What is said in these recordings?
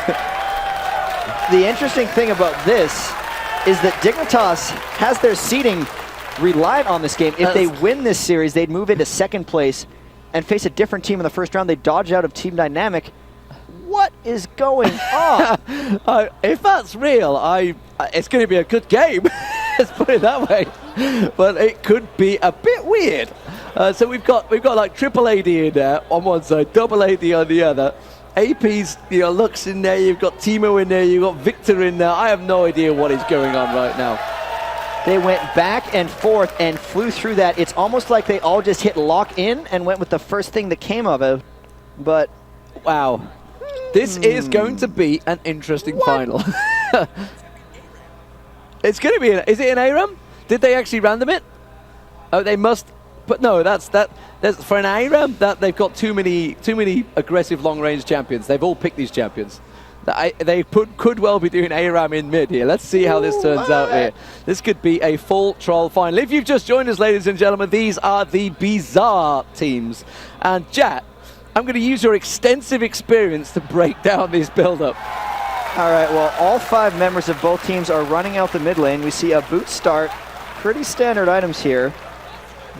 The interesting thing about this is that Dignitas has their seeding reliant on this game. If they win this series, they'd move into second place and face a different team in the first round. They dodge out of Team Dynamic. What is going on? If that's real, it's going to be a good game. Let's put it that way. But it could be a bit weird. So we've got like triple AD in there on one side, double AD on the other. AP's, Lux in there. You've got Teemo in there. You've got Victor in there. I have no idea what is going on right now. They went back and forth and flew through that. It's almost like they all just hit lock in and went with the first thing that came of it. But wow, this is going to be an interesting final. It's going to be. Is it an aram? Did they actually random it? Oh, they must. But no, that's for an aram. That they've got too many aggressive long range champions. They've all picked these champions. They could well be doing aram in mid here. Let's see how this turns out here. This could be a full troll final. If you've just joined us, ladies and gentlemen, these are the bizarre teams. And Jat, I'm going to use your extensive experience to break down this build-up. All right, well, all 5 members of both teams are running out the mid lane. We see a boot start. Pretty standard items here.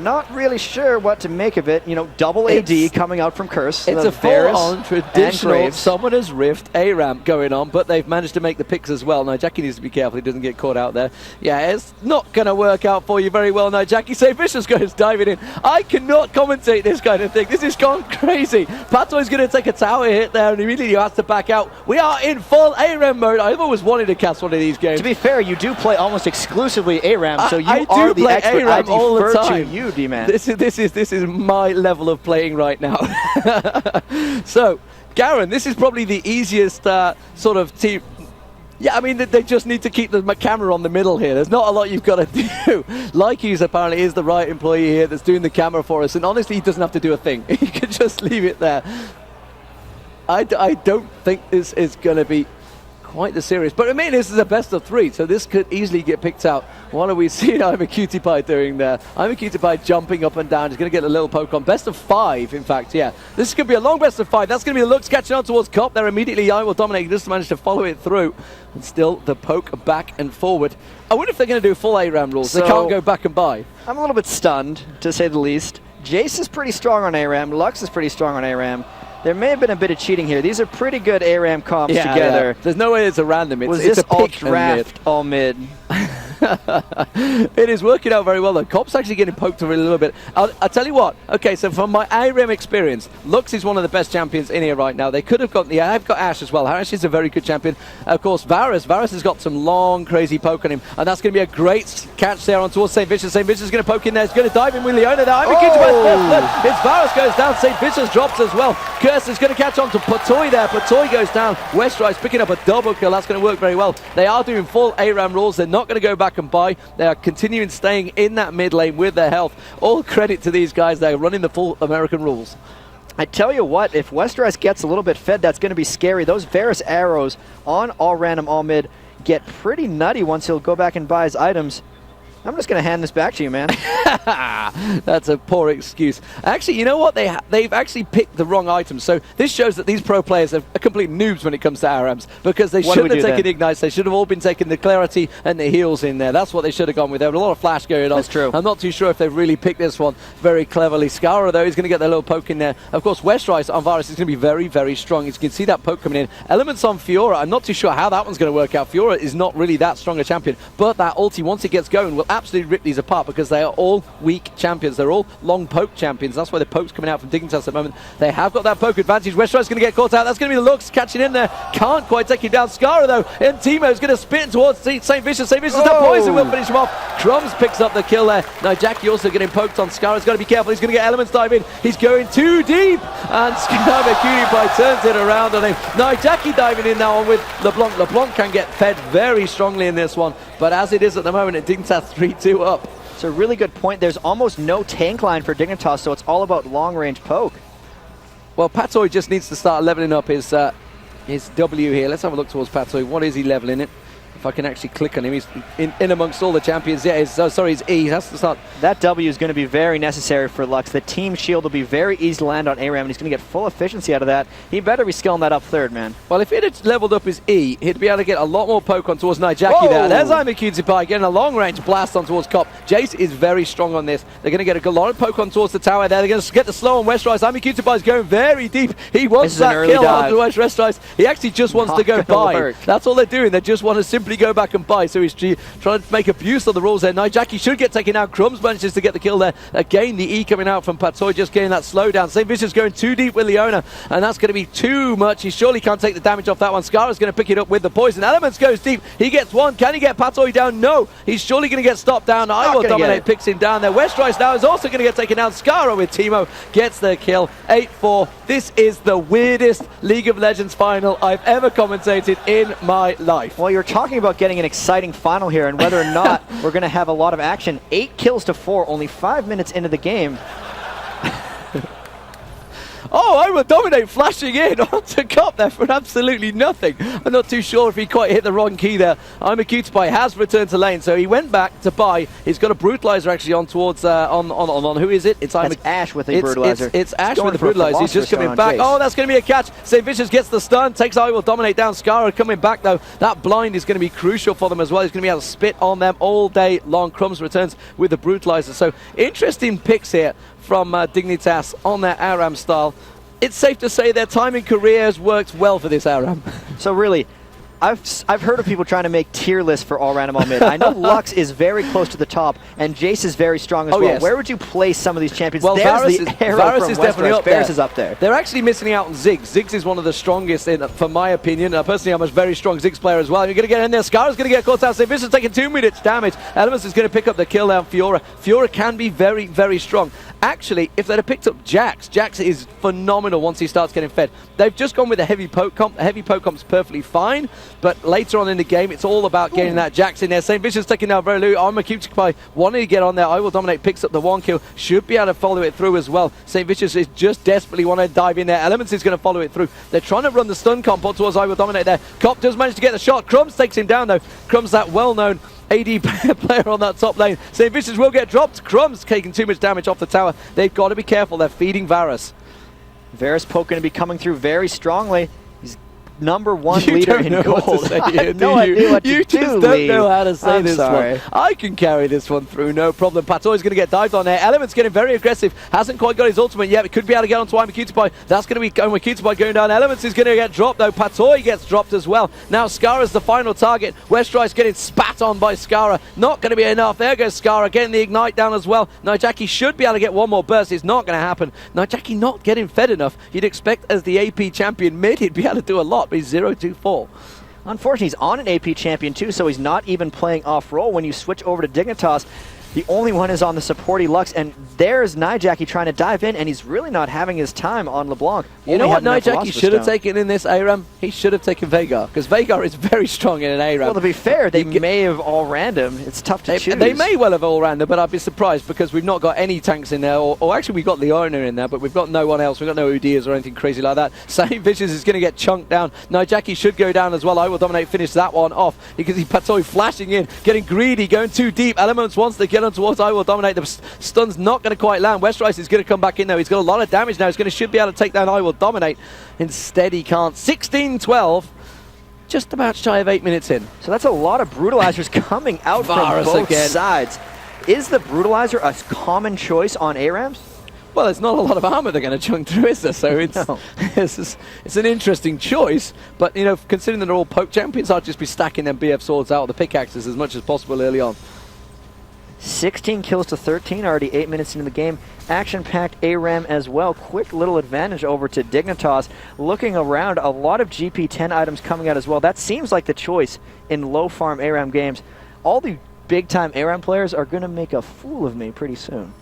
Not really sure what to make of it. Double AD coming out from Curse. It's a full-on traditional Summoner's Rift ARAM going on, but they've managed to make the picks as well. Now, Jackie needs to be careful he doesn't get caught out there. Yeah, it's not going to work out for you very well now, Jackie. So Vicious goes diving in. I cannot commentate this kind of thing. This has gone crazy. Patoy's going to take a tower hit there, and immediately has to back out. We are in full ARAM mode. I've always wanted to cast one of these games. To be fair, you do play almost exclusively ARAM, so you I are do the play expert. ARAM I defer all the time. to you, D-Man. This is my level of playing right now. So, Garen, this is probably the easiest sort of team. Yeah, I mean, they just need to keep the camera on the middle here. There's not a lot you've got to do. Likey's apparently is the right employee here that's doing the camera for us, and honestly, he doesn't have to do a thing. He can just leave it there. I don't think this is going to be quite the series. But I mean, this is a best of 3, so this could easily get picked out. What are we seeing I'm a Cutie Pie doing there? I'm a Cutie Pie jumping up and down. He's going to get a little poke on. Best of 5, in fact, yeah. This could be a long best of 5. That's going to be the Lux catching on towards Cop there immediately. I will dominate. Just managed to follow it through. And still the poke back and forward. I wonder if they're going to do full ARAM rules. So they can't go back and buy. I'm a little bit stunned, to say the least. Jace is pretty strong on ARAM. Lux is pretty strong on ARAM. There may have been a bit of cheating here. These are pretty good ARAM comps together. Yeah. There's no way it's a random. Was it's this a all pick draft, all mid? It is working out very well though. Cop's actually getting poked a little bit. I'll tell you what. Okay, so from my IREM experience, Lux is one of the best champions in here right now. They could have got I've got Ashe as well. Ashe is a very good champion. Of course, Varus has got some long, crazy poke on him, and that's going to be a great catch there on towards St. Vicious. St. Vicious is going to poke in there. He's going to dive in with Leona there. It's Varus goes down. St. Vicious drops as well. Curse is going to catch on to Patoy there. Patoy goes down. Westrice picking up a double kill. That's going to work very well. They are doing full ARAM rules. They're not going to go back and buy. They are continuing staying in that mid lane with their health. All credit to these guys. They're running the full American rules. I tell you what, if Westrice gets a little bit fed, that's going to be scary. Those Varus arrows on all random, all mid get pretty nutty once he'll go back and buy his items. I'm just going to hand this back to you, man. That's a poor excuse. Actually, you know what? They've actually picked the wrong items. So this shows that these pro players are complete noobs when it comes to ARAMs, because they shouldn't have taken Ignites. They should have all been taking the Clarity and the heals in there. That's what they should have gone with. There was a lot of flash going on. That's true. I'm not too sure if they've really picked this one very cleverly. Scara, though, is going to get their little poke in there. Of course, Westrice on Varus is going to be very, very strong. As you can see that poke coming in. Elements on Fiora. I'm not too sure how that one's going to work out. Fiora is not really that strong a champion, but that ulti, once it gets going, will absolutely rip these apart, because they are all weak champions. They're all long poke champions. That's why the poke's coming out from Dignitas at the moment. They have got that poke advantage. Westrice is going to get caught out. That's going to be the Lux catching in there. Can't quite take him down. Scara, though, and Teemo is going to spin towards St. Vicious. St. Vicious, that poison will finish him off. Crumbs picks up the kill there. Now Jackie also getting poked on. Scara's got to be careful. He's going to get elements dive in. He's going too deep, and Scara Cutie Pie turns it around on him. Now Jackie diving in now on with LeBlanc. LeBlanc can get fed very strongly in this one, but as it is at the moment, Dignitas 3-2 up. It's a really good point. There's almost no tank line for Dignitas, so it's all about long-range poke. Well, Patoy just needs to start leveling up his W here. Let's have a look towards Patoy. What is he leveling it? If I can actually click on him, he's in amongst all the champions. Yeah, sorry, it's E. He has to start. That W is going to be very necessary for Lux. The team shield will be very easy to land on aram, and he's going to get full efficiency out of that. He better be skilling that up third, man. Well, if he'd have leveled up his E, he'd be able to get a lot more poke on towards Nijaki there. There's Imaqutipai getting a long-range blast on towards Cop. Jace is very strong on this. They're going to get a lot of poke on towards the tower there. They're going to get the slow on Westrise. Imaqutipai is going very deep. He wants that kill on Westrise. He actually just wants to go by. That's all they're doing. They just want to simply go back and buy. So he's trying to make abuse of the rules there. Nijaki should get taken out. Crumbs manages to get the kill there. Again, the E coming out from Patoy, just getting that slowdown. St. Vicious going too deep with Leona, and that's going to be too much. He surely can't take the damage off that one. Scarra's going to pick it up with the poison. Elements goes deep. He gets one. Can he get Patoy down? No. He's surely going to get stopped down. I Will Dominate picks him down there. Westrise now is also going to get taken down. Scarra with Teemo gets the kill. 8-4. This is the weirdest League of Legends final I've ever commentated in my life. Well, you're talking about getting an exciting final here, and whether or not we're going to have a lot of action. 8 kills to 4, only 5 minutes into the game. Oh, I Will Dominate flashing in onto Cop there for absolutely nothing. I'm not too sure if he quite hit the wrong key there. Imaqutipai has returned to lane, so he went back to buy. He's got a Brutalizer actually on towards, on who is it? It's Ash with a Brutalizer. It's Ash with the Brutalizer. He's just coming back. Oh, that's going to be a catch. St. Vicious gets the stun, takes I Will Dominate down. Scarra coming back though. That blind is going to be crucial for them as well. He's going to be able to spit on them all day long. Crumbs returns with the Brutalizer. So interesting picks here from Dignitas on their Aram style. It's safe to say their time in career has worked well for this Aram. So really, I've heard of people trying to make tier lists for all random all mid. I know Lux is very close to the top, and Jace is very strong as well. Yes. Where would you place some of these champions? Well, There's Varus is definitely up there. Varus is up there. They're actually missing out on Ziggs. Ziggs is one of the strongest, for my opinion. Personally, I'm a very strong Ziggs player as well. You're going to get in there. Scarra's going to get caught out. St. Vicious taking 2 minutes damage. Elements is going to pick up the kill down Fiora. Fiora can be very, very strong. Actually, if they'd have picked up Jax, Jax is phenomenal once he starts getting fed. They've just gone with a heavy poke comp. A heavy poke comp's perfectly fine, but later on in the game, it's all about getting that Jax in there. St. Vicious taking down very low. Imaqutipai wanting to get on there. I Will Dominate picks up the 1 kill. Should be able to follow it through as well. St. Vicious is just desperately want to dive in there. Elements is going to follow it through. They're trying to run the stun comp on towards I Will Dominate there. Cop does manage to get the shot. Crumbs takes him down though. Crumbs, that well-known AD player on that top lane. St. Vicious will get dropped. Crumbs taking too much damage off the tower. They've got to be careful. They're feeding Varus. Varus poke going to be coming through very strongly. He's #1 leader in gold. I have no idea what to do. You just don't know how to say this sorry. one. I can carry this one through, no problem. Patoy's going to get dived on there. Element's getting very aggressive. Hasn't quite got his ultimate yet. But could be able to get onto Imaqutipai. That's going to be Imaqutipai going down. Elements is going to get dropped though. Patoy gets dropped as well. Now Scarra's the final target. Westrise getting spat on by Scarra. Not going to be enough. There goes Scarra getting the ignite down as well. Nijaki should be able to get one more burst. It's not going to happen. Nijaki not getting fed enough. You'd expect as the AP champion mid, he'd be able to do a lot. But he's 0-2-4. Unfortunately, he's on an AP champion too, so he's not even playing off-role. When you switch over to Dignitas, the only one is on the supporty Lux, and there's Nijaki trying to dive in, and he's really not having his time on LeBlanc. You know what Nijaki should have taken in this ARAM? He should have taken Veigar, because Veigar is very strong in an ARAM. Well, to be fair, they may have all random. It's tough to choose. They may well have all random, but I'd be surprised because we've not got any tanks in there, or actually we've got Leona in there, but we've got no one else. We've got no Udias or anything crazy like that. St. Vicious is going to get chunked down. Nijaki should go down as well. I Will Dominate finish that one off because he's Patoy flashing in, getting greedy, going too deep. Elements wants to get on towards I Will Dominate. The stun's not going to quite land. Westrise is going to come back in though. He's got a lot of damage now. He's should be able to take down I Will Dominate. Instead he can't. 16-12. Just about shy of 8 minutes in. So that's a lot of brutalizers coming out from both sides. Is the brutalizer a common choice on ARAMs? Well, there's not a lot of armor they're going to chunk through, is there? So it's an interesting choice. But, you know, considering that they're all poke champions, I'd just be stacking them BF swords out of the pickaxes as much as possible early on. 16 kills to 13, already 8 minutes into the game. Action-packed ARAM as well. Quick little advantage over to Dignitas. Looking around, a lot of GP10 items coming out as well. That seems like the choice in low-farm ARAM games. All the big-time ARAM players are going to make a fool of me pretty soon.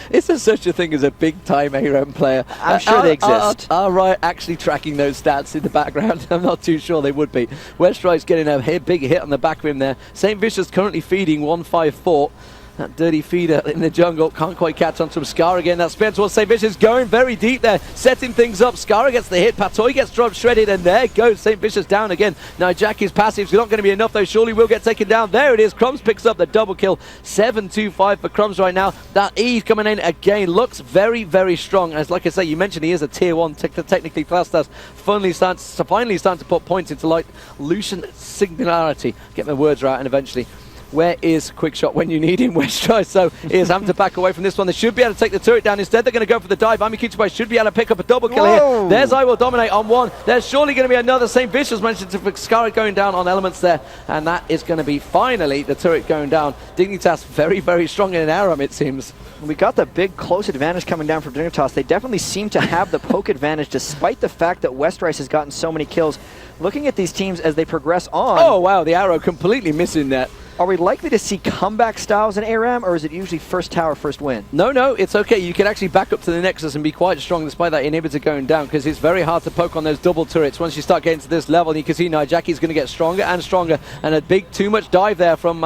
Is there such a thing as a big-time ARAM player? I'm sure they exist. Are Riot actually tracking those stats in the background? I'm not too sure they would be. Westrise getting a big hit on the back of him there. St. Vicious currently feeding 154. That dirty feeder in the jungle can't quite catch onto him. Scar again. That spin towards St. Vicious, going very deep there, setting things up. Scar gets the hit. Patoy gets dropped, shredded, and there goes St. Vicious down again. Now Jackie's passive's not going to be enough though. Surely will get taken down. There it is. Crumbs picks up the double kill. 7-2-5 for Crumbs right now. That E coming in again looks very, very strong. As like I say, you mentioned he is a tier 1 technically class that's finally starting to put points into like Lucian Singularity. Get my words right, and eventually. Where is Quickshot when you need him? Westrise, so he is having to back away from this one. They should be able to take the turret down. Instead, they're going to go for the dive. Amikuchibai should be able to pick up a double kill here. There's I Will Dominate on one. There's surely going to be another. St. Vicious managed to fix Scar going down on elements there. And that is going to be finally the turret going down. Dignitas very, very strong in an aram, it seems. We got the big close advantage coming down from Dignitas. They definitely seem to have the poke advantage despite the fact that Westrise has gotten so many kills. Looking at these teams as they progress on. Oh, wow, the arrow completely missing that. Are we likely to see comeback styles in ARAM, or is it usually first tower, first win? No, it's okay. You can actually back up to the Nexus and be quite strong despite that inhibitor going down, because it's very hard to poke on those double turrets once you start getting to this level. And you can see now Jackie's going to get stronger and stronger, and a big too much dive there from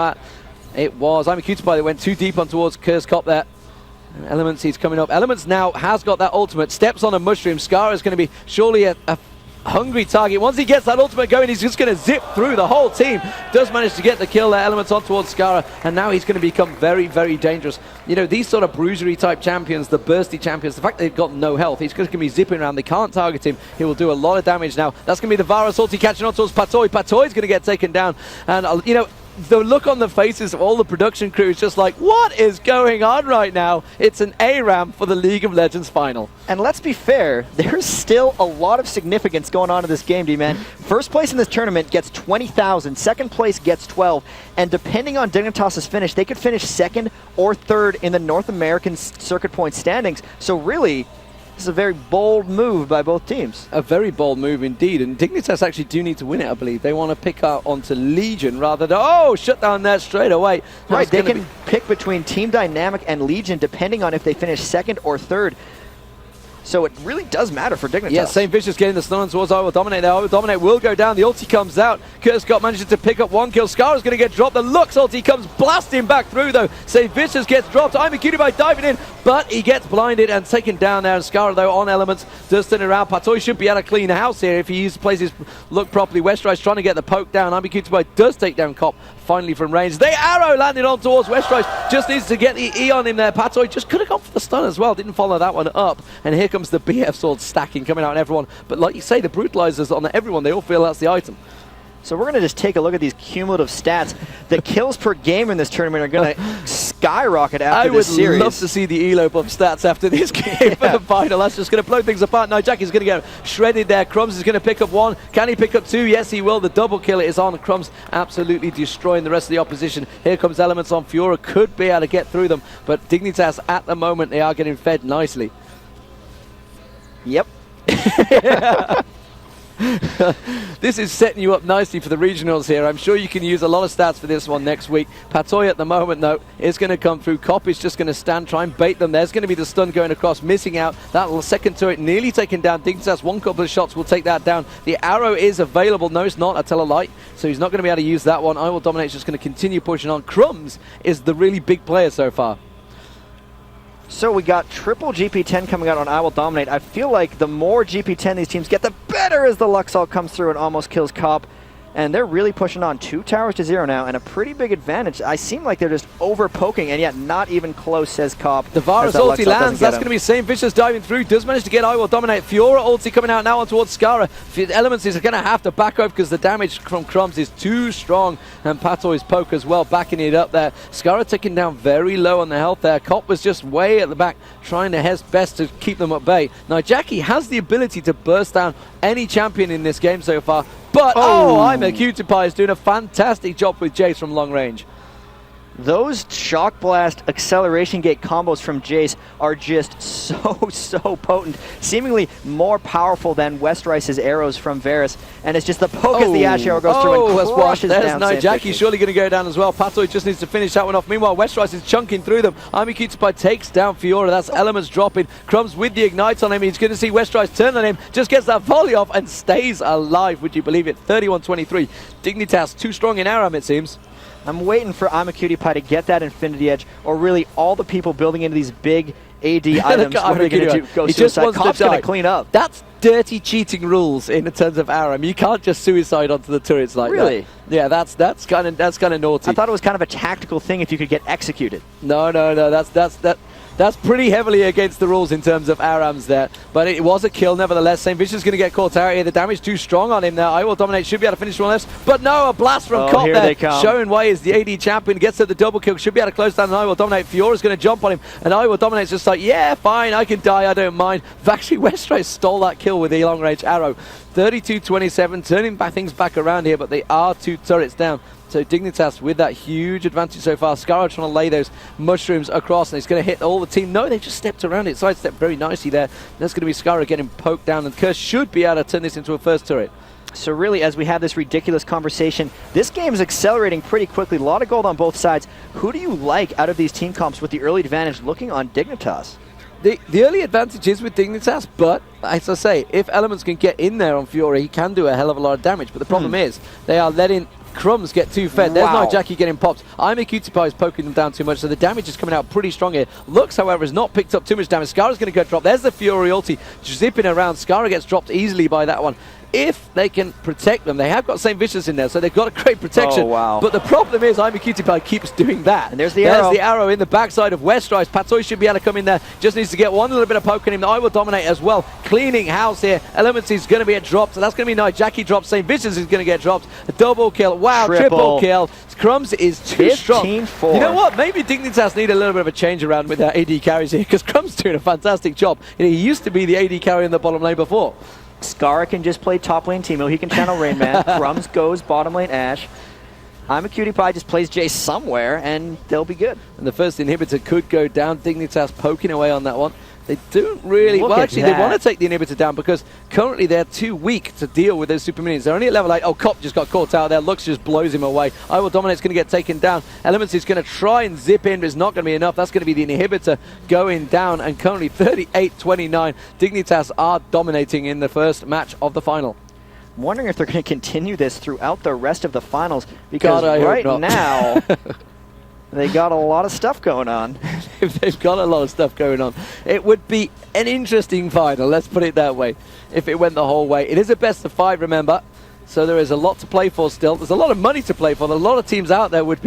it was Amikuchibai that went too deep on towards Curse Cop there. And Elements, he's coming up. Elements now has got that ultimate, steps on a mushroom. Scar is going to be surely a hungry target. Once he gets that ultimate going, he's just going to zip through the whole team. Does manage to get the kill there. Elements on towards Scara, and now he's going to become very, very dangerous. You know, these sort of bruisery type champions, the bursty champions, the fact they've got no health, he's just going to be zipping around. They can't target him. He will do a lot of damage now. That's going to be the Varus ulti catching on towards Patoy. Patoy's going to get taken down, and you know, the look on the faces of all the production crew is just like, what is going on right now? It's an ARAM for the League of Legends final. And let's be fair, there's still a lot of significance going on in this game, D-Man. First place in this tournament gets 20,000, second place gets 12, and depending on Dignitas' finish, they could finish second or third in the North American circuit point standings. So really, this is a very bold move by both teams. A very bold move indeed, and Dignitas actually do need to win it, I believe. They want to pick out onto Legion rather than, oh, shut down there straight away. Right, they can pick between Team Dynamic and Legion depending on if they finish second or third. So it really does matter for Dignitas. Yeah, St. Vicious getting the stun on towards I Will Dominate there. I Will Dominate will go down. The ulti comes out. Curtis Scott manages to pick up one kill. Scar's going to get dropped. The Lux ulti comes blasting back through though. St. Vicious gets dropped. Amikuchibai diving in, but he gets blinded and taken down there. And Scar though on elements does turn around. Patoy should be able to clean house here if he plays his look properly. Westrise trying to get the poke down. Amikuchibai does take down Cop finally from range. The arrow landed on towards Westrise. Just needs to get the E on him there. Patoy just could have gone for the stun as well. Didn't follow that one up. And here comes the BF sword stacking coming out on everyone. But like you say, the brutalizers on everyone, they all feel that's the item. So we're going to just take a look at these cumulative stats. The kills per game in this tournament are going to skyrocket after this series. I would love to see the elo bump stats after this game for the final. That's just going to blow things apart. Now Jackie's going to get shredded there. Crumbs is going to pick up one. Can he pick up two? Yes, he will. The double kill is on. Crumbs absolutely destroying the rest of the opposition. Here comes Elements on Fiora. Could be able to get through them. But Dignitas, at the moment, they are getting fed nicely. Yep. This is setting you up nicely for the regionals here. I'm sure you can use a lot of stats for this one next week. Patoy at the moment, though, is going to come through. Cop is just going to stand, try and bait them. There's going to be the stun going across, missing out. That second turret nearly taken down. Dignitas, one couple of shots will take that down. The arrow is available. No, it's not. I tell a lie. So he's not going to be able to use that one. I Will Dominate just going to continue pushing on. Crumbs is the really big player so far. So we got triple GP10 coming out on I Will Dominate. I feel like the more GP10 these teams get, the better as the Luxalt comes through and almost kills Cop. And they're really pushing on 2 towers to 0 now, and a pretty big advantage. I seem like they're just over-poking, and yet not even close, says Cop. The Varus ulti lands. That's going to be St. Vicious diving through. Does manage to get I Will Dominate. Fiora ulti coming out now on towards Scara. Elements is going to have to back up because the damage from Crumbs is too strong, and Patoy's poke as well, backing it up there. Scara taking down very low on the health there. Cop was just way at the back, trying his best to keep them at bay. Now, Jackie has the ability to burst down any champion in this game so far, but Amikuchibai is doing a fantastic job with Jace from long range. Those Shock Blast Acceleration Gate combos from Jace are just so potent, seemingly more powerful than Westrice's arrows from Varus, and it's just the poke as the Ash arrow goes through and crushes down. There's Jackie's surely going to go down as well. Patoy just needs to finish that one off. Meanwhile, Westrice is chunking through them. Amikuchibai takes down Fiora. That's Elements dropping. Crumbs with the Ignite on him. He's going to see Westrice turn on him. Just gets that volley off and stays alive. Would you believe it? 31-23. Dignitas too strong in aram, it seems. I'm waiting for I'm a Cutie Pie to get that Infinity Edge, or really all the people building into these big AD items. What are they going to do? Go suicide? Kop's going to clean up. That's dirty cheating rules in terms of aram. You can't just suicide onto the turrets like that. Really? Yeah, that's kind of naughty. I thought it was kind of a tactical thing if you could get executed. No. That's pretty heavily against the rules in terms of ARAMs there. But it was a kill nevertheless. St. Vicious is going to get caught out here. The damage too strong on him there. I Will Dominate should be able to finish one left. But no, a blast from Kop there. Showing way is the AD champion. Gets to the double kill. Should be able to close down and I Will Dominate. Fiora's going to jump on him. And I Will Dominate's just like, yeah, fine, I can die, I don't mind. Actually, Westray stole that kill with the long range arrow. 32-27, turning things back around here, but they are 2 turrets down. So Dignitas with that huge advantage so far. Scarra trying to lay those mushrooms across, and he's going to hit all the team. No, they just stepped around it, sidestepped very nicely there. That's going to be Scarra getting poked down, and Curse should be able to turn this into a first turret. So really, as we have this ridiculous conversation, this game is accelerating pretty quickly. A lot of gold on both sides. Who do you like out of these team comps with the early advantage looking on Dignitas? The early advantage is with Dignitas, but as I say, if Elements can get in there on Fiora, he can do a hell of a lot of damage. But the problem is, they are letting Crumbs get too fed. There's no Jackie getting popped. I'm a Cutie Pie is poking them down too much, so the damage is coming out pretty strong here. Lux, however, has not picked up too much damage. Scarra's going to go drop. There's the Fury ulti zipping around. Scarra gets dropped easily by that one. If they can protect them, they have got St. Vicious in there, so they've got a great protection. Oh, wow. But the problem is, I'm a Cutie Pie keeps doing that. And there's the arrow. There's the arrow in the backside of Westrise. Patoy should be able to come in there. Just needs to get one little bit of poke on him. I Will Dominate as well. Cleaning house here. Elements is going to be a drop, so that's going to be nice. Jackie drops. St. Vicious is going to get dropped. A double kill. Wow, triple kill. Crumbs is too strong. 15-4. You know what? Maybe Dignitas need a little bit of a change around with their AD carries here, because Crumbs doing a fantastic job. You know, he used to be the AD carry in the bottom lane before. Scarra can just play top lane Teemo. He can channel Rain Man. Crumbs goes bottom lane Ashe. I'm a Cutie Pie just plays Jace somewhere, and they'll be good. And the first inhibitor could go down. Dignitas poking away on that one. They don't really... Well, actually, they want to take the inhibitor down because currently they're too weak to deal with those super minions. They're only at level 8. Oh, Kop just got caught out there. Lux just blows him away. I Will Dominate's going to get taken down. Elements is going to try and zip in, but it's not going to be enough. That's going to be the inhibitor going down. And currently 38-29. Dignitas are dominating in the first match of the final. I'm wondering if they're going to continue this throughout the rest of the finals, because right now... They got a lot of stuff going on. If they've got a lot of stuff going on, it would be an interesting final, let's put it that way, if it went the whole way. It is a best of 5, remember, so there is a lot to play for still. There's a lot of money to play for. A lot of teams out there would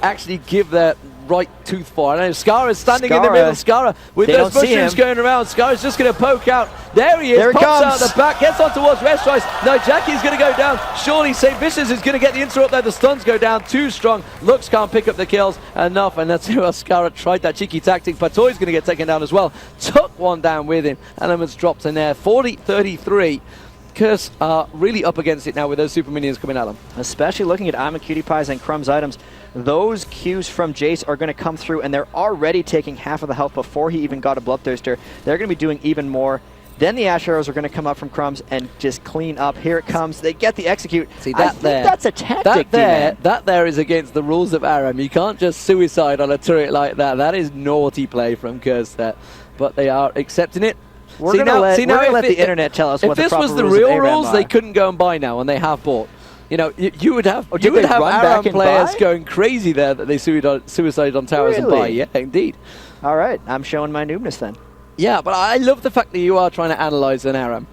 actually give their right tooth for. I know Scarra's standing in the middle. Scarra with those mushrooms going around. Scarra's just going to poke out. There he is. There pops comes. out the back. Gets on towards Westrise. No, Jackie's going to go down. Surely St. Vicious is going to get the interrupt there. The stuns go down too strong. Lux can't pick up the kills enough. And that's how Scarra tried that cheeky tactic. Patoy's going to get taken down as well. Took one down with him. Elements dropped in there. 40-33. Curse are really up against it now with those super minions coming at them. Especially looking at I'm a Cutie Pies and Crumbs items. Those Qs from Jace are going to come through, and they're already taking half of the health before he even got a Bloodthirster. They're going to be doing even more. Then the Ash Arrows are going to come up from Crumbs and just clean up. Here it comes. They get the execute. See, that's a tactic. That there is against the rules of Aram. You can't just suicide on a turret like that. That is naughty play from Curse there. But they are accepting it. We're going to let the internet tell us what the proper rules of ARAM are. If this was the real rules, they couldn't go and buy now, and they have bought. You know, you would have Aram players going crazy there that they suicide on towers and buy. Yeah, indeed. All right, I'm showing my noobness then. Yeah, but I love the fact that you are trying to analyze an Aram.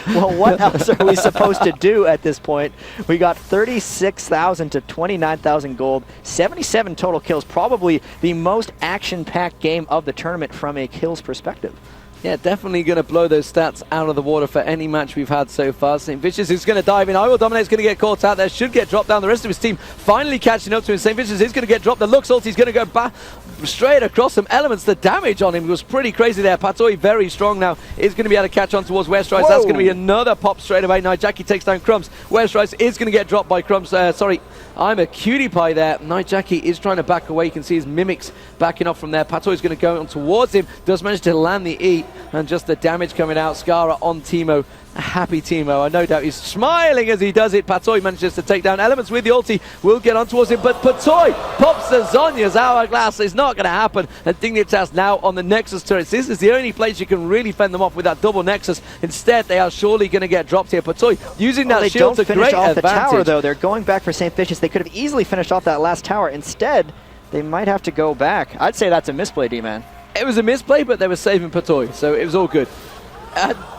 Well, what else are we supposed to do at this point? We got 36,000 to 29,000 gold, 77 total kills, probably the most action-packed game of the tournament from a kills perspective. Yeah, definitely going to blow those stats out of the water for any match we've had so far. St. Vicious is going to dive in. I Will Dominate is going to get caught out there. Should get dropped down. The rest of his team finally catching up to him. St. Vicious is going to get dropped. The Lux ulti is going to go back straight across some Elements. The damage on him was pretty crazy there. Patoy very strong now. Is going to be able to catch on towards Westrise. That's going to be another pop straight away. Nightjackie takes down Crumbs. Westrise is going to get dropped by Crumbs. Sorry, I'm a Cutie Pie there. Nightjackie is trying to back away. You can see his mimics backing off from there. Patoy is going to go on towards him. Does manage to land the E. and just the damage coming out. Scara on Teemo. A happy Teemo. I no doubt he's smiling as he does it. Patoy manages to take down Elements with the ulti. Will get on towards him, but Patoy pops the Zhonya's hourglass. It's not going to happen. And Dignitas now on the Nexus turrets. This is the only place you can really fend them off with that double Nexus. Instead, they are surely going to get dropped here. Patoy using that shield to great advantage. The tower, though. They're going back for St. Vicious. They could have easily finished off that last tower. Instead, they might have to go back. I'd say that's a misplay, D-Man. It was a misplay, but they were saving Patoy, so it was all good.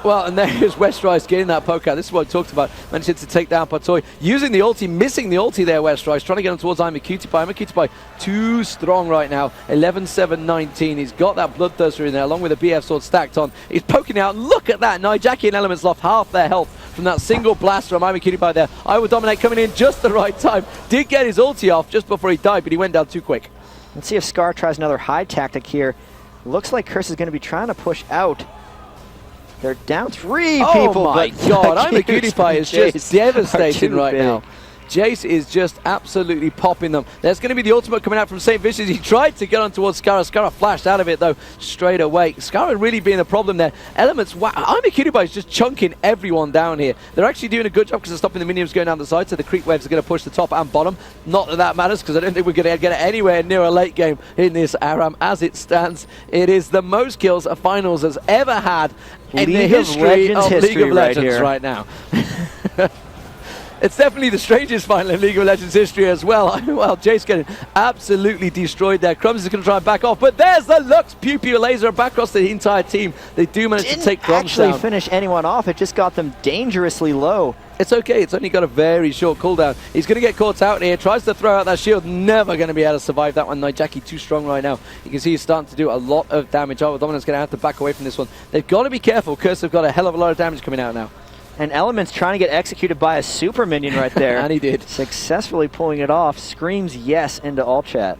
Well, and there's Westrise getting that poke out. This is what I talked about. Managing to take down Patoy. Using the ulti, missing the ulti there, Westrise. Trying to get him towards Imakutipai. Imakutipai too strong right now. 11-7-19. He's got that Bloodthirster in there, along with a BF sword stacked on. He's poking out. Look at that. Nijaki and Elements lost half their health from that single blast from Imakutipai there. I Will Dominate coming in just the right time. Did get his ulti off just before he died, but he went down too quick. Let's see if Scar tries another high tactic here. Looks like Curse is going to be trying to push out. They're down 3 people. Oh my god, Imakutipai is just devastating right now. Jace is just absolutely popping them. There's going to be the ultimate coming out from St. Vicious. He tried to get on towards Scara. Scara flashed out of it, though, straight away. Scara really being the problem there. Elements, wow, Imakutipai is just chunking everyone down here. They're actually doing a good job because they're stopping the minions going down the side, so the creep waves are going to push the top and bottom. Not that that matters, because I don't think we're going to get anywhere near a late game in this Aram. As it stands, it is the most kills a finals has ever had in the history of League of Legends right now. It's definitely the strangest final in League of Legends history as well. Well, Jace getting absolutely destroyed there. Crumbs is going to try and back off, but there's the Lux Pew Pew laser back across the entire team. They do manage to take Crumbs down. Didn't actually finish anyone off. It just got them dangerously low. It's okay. It's only got a very short cooldown. He's going to get caught out here. Tries to throw out that shield. Never going to be able to survive that one. Nijaki too strong right now. You can see he's starting to do a lot of damage. Oh, Dominant's going to have to back away from this one. They've got to be careful. Curse have got a hell of a lot of damage coming out now. And Element's trying to get executed by a super minion right there. And he did. Successfully pulling it off. Screams yes into all chat.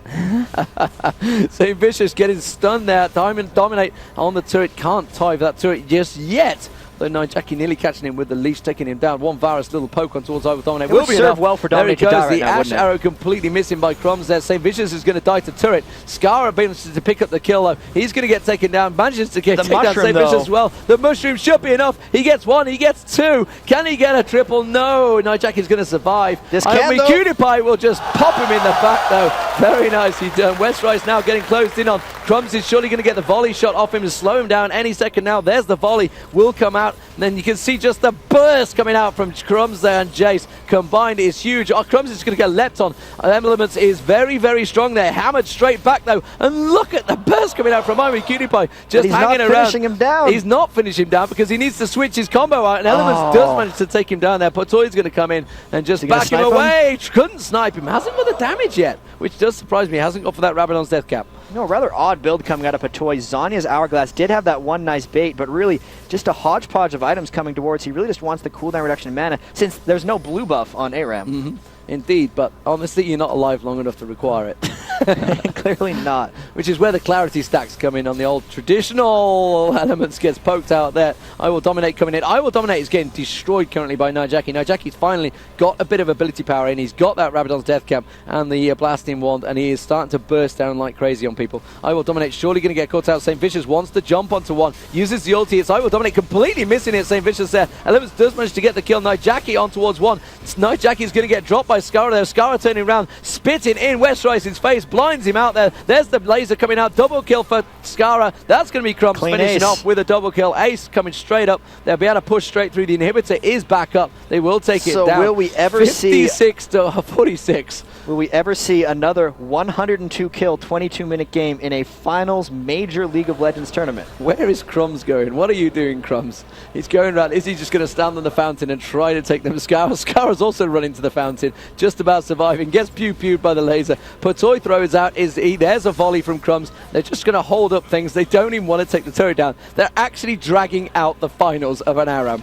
St. Vicious getting stunned there. Diamond Dominate on the turret. Can't tie that turret just yet. Though Nijaki nearly catching him with the leash, taking him down. One Varus little poke on towards I Will Dominate. It will be serve well for Dominate to die right the now, Ash arrow completely missing by Crumbs there. St. Vicious is going to die to turret. Scara manages to pick up the kill though. He's going to get taken down. Manages to take down St. Vicious as well. The mushroom should be enough. He gets 1, he gets 2. Can he get a triple? No. Nijaki's going to survive. Imakutipai will just pop him in the back though. Very nicely done. Westrise now getting closed in on. Crumbs is surely going to get the volley shot off him to slow him down any second now. There's the volley. Will come out. And then you can see just the burst coming out from Crumbs there, and Jace combined is huge. Oh, Crumbs is going to get leapt on. Elements is very, very strong there. Hammered straight back though. And look at the burst coming out from Imakutipai. Just hanging around. Finishing him down. He's not finishing him down because he needs to switch his combo out. And Elements does manage to take him down there. Patoy's going to come in and just back him away. Couldn't snipe him. Hasn't got the damage yet, which does surprise me. Hasn't got for that Rabadon's death cap. No, rather odd build coming out of Patoy. Zhonya's Hourglass did have that one nice bait, but really just a hodgepodge of items coming towards. He really just wants the cooldown reduction in mana, since there's no blue buff on ARAM. Indeed, but honestly, you're not alive long enough to require it. Clearly not. Which is where the clarity stacks come in on the old traditional Elements. Gets poked out there. I Will Dominate coming in. I Will Dominate is getting destroyed currently by Nijaki. Nijaki's finally got a bit of ability power in. He's got that Rabadon's Death Cap and the Blasting Wand, and he is starting to burst down like crazy on people. I Will Dominate surely going to get caught out. St. Vicious wants to jump onto one. Uses the ulti. It's I Will Dominate completely missing it. St. Vicious there. Elements does manage to get the kill. Nijaki on towards one. Nijaki's going to get dropped by Scara there. Scara turning around, spitting in Westrice's face, blinds him out there. There's the laser coming out. Double kill for Scara. That's going to be Crumbs finishing off with a double kill. Ace coming straight up. They'll be able to push straight through. The inhibitor is back up. They will take it down. So will we ever see 56 to 46? Will we ever see another 102 kill, 22-minute game in a finals major League of Legends tournament? Where is Crumbs going? What are you doing, Crumbs? He's going around. Is he just going to stand on the fountain and try to take them? Scara's also running to the fountain, just about surviving. Gets pew-pewed by the laser. Patoy throws out. There's a volley from Crumbs. They're just going to hold up things. They don't even want to take the turret down. They're actually dragging out the finals of an Aram.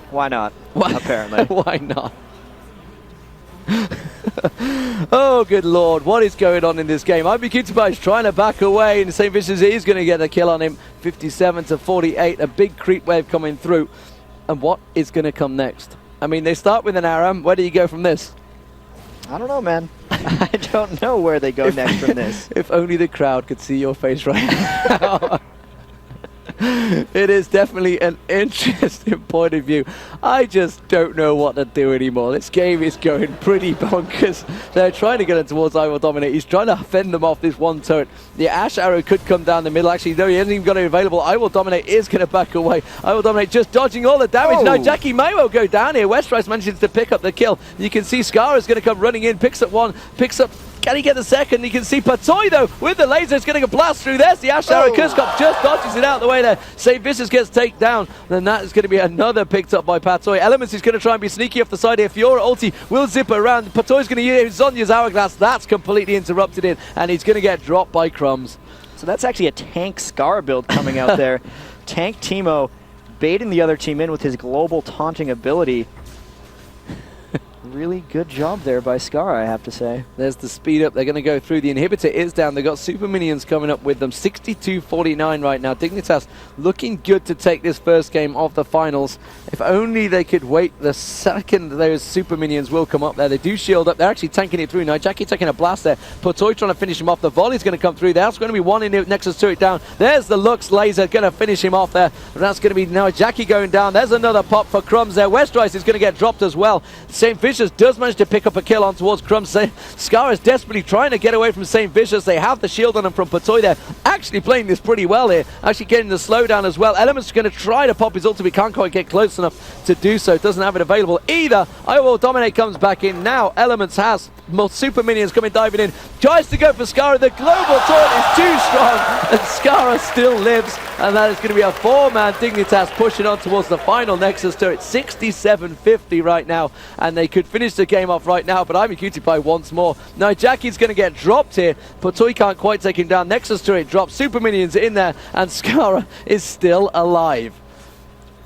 Why not? Apparently. Why not? Oh, good lord, what is going on in this game? Imakutipai is trying to back away, and St. Vicious is going to get a kill on him. 57 to 48, a big creep wave coming through. And what is going to come next? I mean, they start with an Aram. Where do you go from this? I don't know, man. I don't know where they go next from this. If only the crowd could see your face right now. It is definitely an interesting point of view. I just don't know what to do anymore. This game is going pretty bonkers. They're trying to get it towards I Will Dominate. He's trying to fend them off this one turret. The Ash Arrow could come down the middle. Actually, no, he hasn't even got it available. I Will Dominate is going to back away. I Will Dominate just dodging all the damage. Now Jackie may well go down here. Westrice manages to pick up the kill. You can see Scarra's going to come running in, picks up one, picks up. Can he get the second? You can see Patoy, though, with the laser. It's getting a blast through. There's the Ash Arrow. Kurskop just dodges it out of the way there. St. Vicious gets taken down. Then that is going to be another picked up by Patoy. Elements is going to try and be sneaky off the side here. Fiora ulti will zip around. Patoy's going to use Zonya's Hourglass. That's completely interrupted in, and he's going to get dropped by Crumbs. So that's actually a tank Scar build coming out there. Tank Teemo baiting the other team in with his global taunting ability. Really good job there by Scar, I have to say. There's the speed up. They're going to go through. The inhibitor is down. They've got super minions coming up with them. 62-49 right now. Dignitas looking good to take this first game of the finals. If only they could wait the second those super minions will come up there. They do shield up. They're actually tanking it through now. Jackie taking a blast there. Patoy trying to finish him off. The volley's going to come through. There's going to be one in the Nexus turret down. There's the Lux laser going to finish him off there. And that's going to be now Jackie going down. There's another pop for Crumbs there. Westrice is going to get dropped as well. St. Vicious does manage to pick up a kill on towards Crumbs. Scar is desperately trying to get away from St. Vicious. They have the shield on him from Patoy there. Actually playing this pretty well here. Actually getting the slowdown as well. Element's going to try to pop his ultimate. Can't quite get close enough to do so. Doesn't have it available either. I Will Dominate comes back in now. Elements has more super minions coming diving in. Tries to go for Scar. The global taunt is too strong. And Scar still lives. And that is going to be a 4-man Dignitas pushing on towards the final Nexus turret. 67-50 right now. And they could finish the game off right now. But I'm a cutie pie once more. Now Jackie's going to get dropped here. Patoy can't quite take him down. Nexus turret drops. Super minions in there. And Scar is still alive.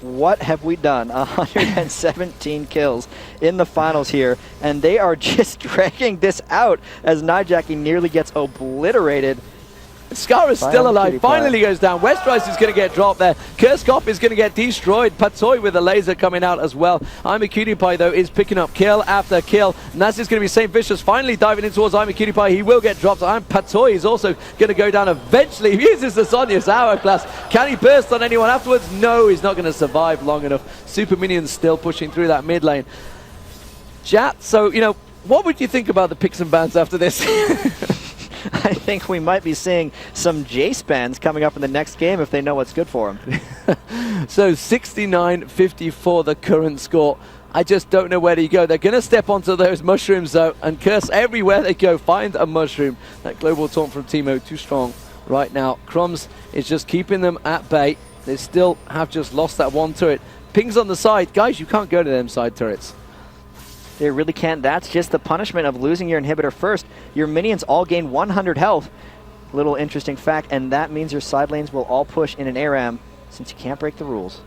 What have we done? 117 kills in the finals here, and they are just dragging this out as Nijaki nearly gets obliterated. Scar is still alive, finally goes down. Westrice is going to get dropped there. Kurskop is going to get destroyed. Patoy with a laser coming out as well. I'm a Cutie Pie, though, is picking up kill after kill. And that's just going to be St. Vicious finally diving in towards I'm a Cutie Pie. He will get dropped. Patoy is also going to go down eventually. He uses the Sonya's Hourglass. Can he burst on anyone afterwards? No, he's not going to survive long enough. Super Minions still pushing through that mid lane. Chat, so, you know, what would you think about the picks and bans after this? I think we might be seeing some Jace bans coming up in the next game if they know what's good for them. So 69-54 the current score. I just don't know where to go. They're going to step onto those mushrooms, though, and curse everywhere they go. Find a mushroom. That global taunt from Teemo, too strong right now. Crumbs is just keeping them at bay. They still have just lost that one turret. Pings on the side. Guys, you can't go to them side turrets. They really can't. That's just the punishment of losing your inhibitor first. Your minions all gain 100 health. Little interesting fact, and that means your side lanes will all push in an ARAM since you can't break the rules.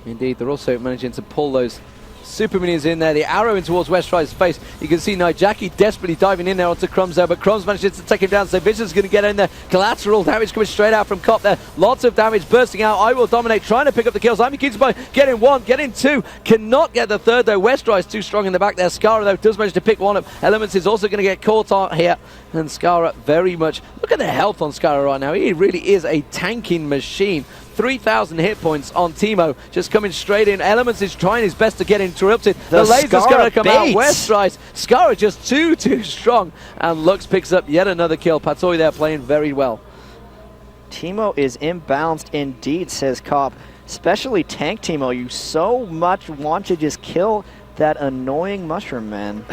Indeed, they're also managing to pull those super minions in there. The arrow in towards Westrice's face. You can see Nijaki desperately diving in there onto Crumbs there, but Crumbs manages to take him down. So Vision's going to get in there. Collateral damage coming straight out from Cop there. Lots of damage bursting out. I Will Dominate trying to pick up the kills. I'm by getting one, getting two. Cannot get the third though. Westrice too strong in the back there. Scara though does manage to pick one up. Elements is also going to get caught on here. And Scara very much. Look at the health on Scara right now. He really is a tanking machine. 3,000 hit points on Teemo, just coming straight in. Elements is trying his best to get interrupted. The laser's going to come out. Westrice. Scara just too strong. And Lux picks up yet another kill. Patoy there playing very well. Teemo is imbalanced indeed, says Cop. Especially tank Teemo. You so much want to just kill that annoying mushroom man.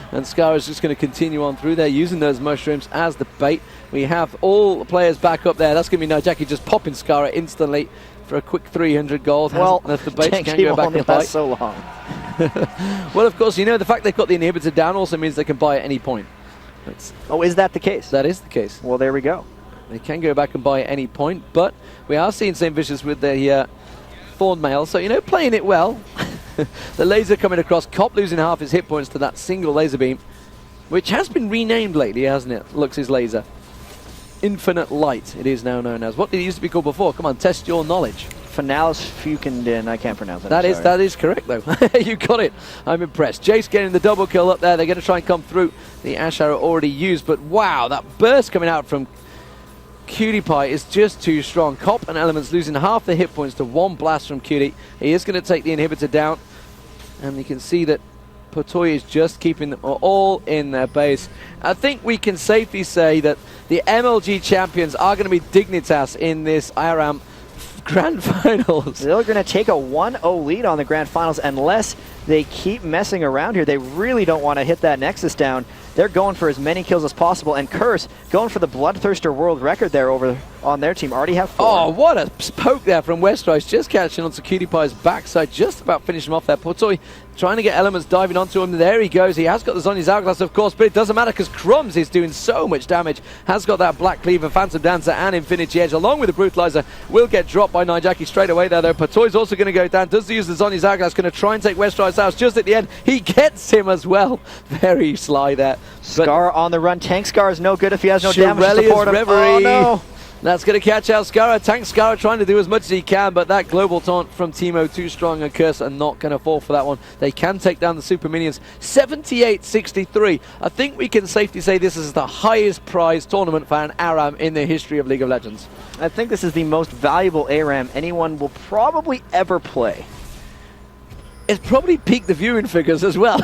And Scara's just going to continue on through there, using those mushrooms as the bait. We have all the players back up there. That's going to be Nijaki just popping Scara instantly for a quick 300 gold. Well, if the bait can't go back and bite. So long. Well, of course, you know, the fact they've got the inhibitor down also means they can buy at any point. Oh, is that the case? That is the case. Well, there we go. They can go back and buy at any point, but we are seeing St. Vicious with the Thorn Mail, so, you know, playing it well. The laser coming across, Cop losing half his hit points to that single laser beam, which has been renamed lately, hasn't it? Lux's laser. Infinite Light, it is now known as. What did it used to be called before? Come on, test your knowledge. Finalis Fukenden, I can't pronounce it. That is correct, though. You got it. I'm impressed. Jace getting the double kill up there. They're going to try and come through. The Ash Arrow already used, but wow, that burst coming out from Cutie Pie is just too strong. Cop and Elements losing half the hit points to one blast from Cutie. He is going to take the inhibitor down. And you can see that Potoy is just keeping them all in their base. I think we can safely say that the MLG champions are going to be Dignitas in this aram Grand Finals. They're going to take a 1-0 lead on the Grand Finals unless they keep messing around here. They really don't want to hit that Nexus down. They're going for as many kills as possible. And Curse going for the Bloodthirster world record there over on their team. Already have 4. Oh, what a poke there from Westrice. Just catching onto Cutie Pie's backside. Just about finishing him off there. Potoy trying to get Elements diving onto him. There he goes. He has got the Zhonya's Hourglass, of course, but it doesn't matter because Crumbs is doing so much damage. Has got that Black Cleaver, Phantom Dancer, and Infinity Edge, along with the Brutalizer. Will get dropped by Nijaki straight away there, though. Potoy's also going to go down. Does use the Zhonya's Hourglass. Going to try and take Westrice out. Just at the end, he gets him as well. Very sly there. Scar on the run. Tank Scar is no good if he has no damage to Shirelia's support him. Reverie. Oh, no. That's going to catch out Skara. Tank Skara trying to do as much as he can, but that global taunt from Teemo, too strong, and Curse are not going to fall for that one. They can take down the Super Minions. 78-63. I think we can safely say this is the highest prize tournament for an ARAM in the history of League of Legends. I think this is the most valuable ARAM anyone will probably ever play. It's probably peaked the viewing figures as well.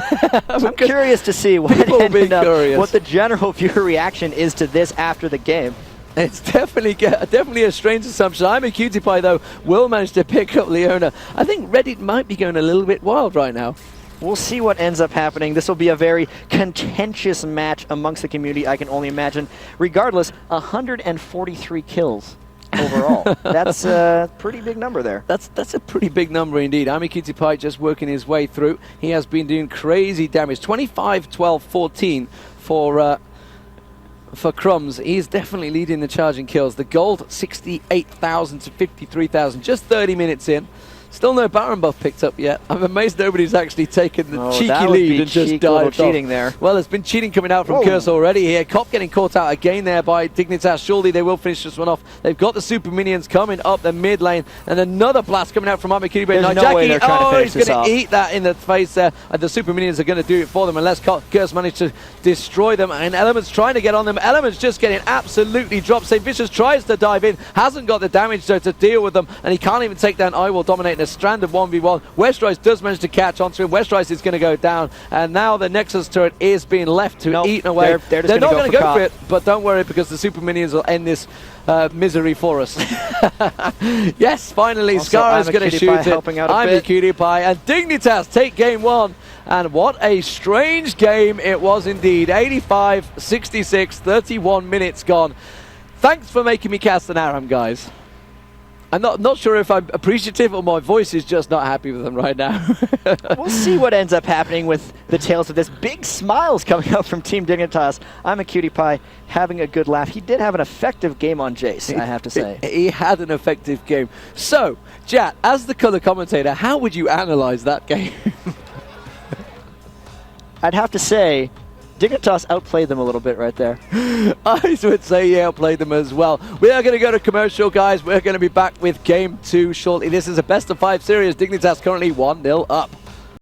I'm curious to see what the general viewer reaction is to this after the game. It's definitely a strange assumption. I'm a Cutie Pie, though, will manage to pick up Leona. I think Reddit might be going a little bit wild right now. We'll see what ends up happening. This will be a very contentious match amongst the community, I can only imagine. Regardless, 143 kills overall. That's a pretty big number there. That's a pretty big number indeed. I'm a Cutie Pie just working his way through. He has been doing crazy damage. 25, 12, 14 for Crumbs. He's definitely leading the charge in kills. The gold, 68,000 to 53,000, just 30 minutes in. Still no Baron buff picked up yet. I'm amazed nobody's actually taken the cheeky lead and just dived cheating there. Well, there's been cheating coming out from Curse already here. Cop getting caught out again there by Dignitas. Surely they will finish this one off. They've got the Super Minions coming up the mid lane, and another blast coming out from Armakiri. There's no way they're trying to finish he's this going to eat that in the face there. And the Super Minions are going to do it for them unless Curse managed to destroy them. And Elements trying to get on them. Elements just getting absolutely dropped. St. Vicious tries to dive in, hasn't got the damage to deal with them, and he can't even take down I Will Dominate in a strand of 1v1. Westrice does manage to catch onto him. Westrice is going to go down, and now the Nexus turret is being left to eat away. They're not going to go for it, but don't worry because the Super Minions will end this misery for us. Yes, finally, Skara is going to shoot it. I'm a Cutie Pie, and Dignitas take game 1. And what a strange game it was indeed. 85-66, 31 minutes gone. Thanks for making me cast an ARAM, guys. I'm not sure if I'm appreciative or my voice is just not happy with them right now. We'll see what ends up happening with the tails of this. Big smiles coming out from Team Dignitas. I'm a Cutie Pie having a good laugh. He did have an effective game on Jace, I have to say. He had an effective game. So, Jat, as the color commentator, how would you analyze that game? I'd have to say Dignitas outplayed them a little bit right there. I would say he outplayed them as well. We are going to go to commercial, guys. We're going to be back with Game 2 shortly. This is a best-of-5 series. Dignitas currently 1-0 up.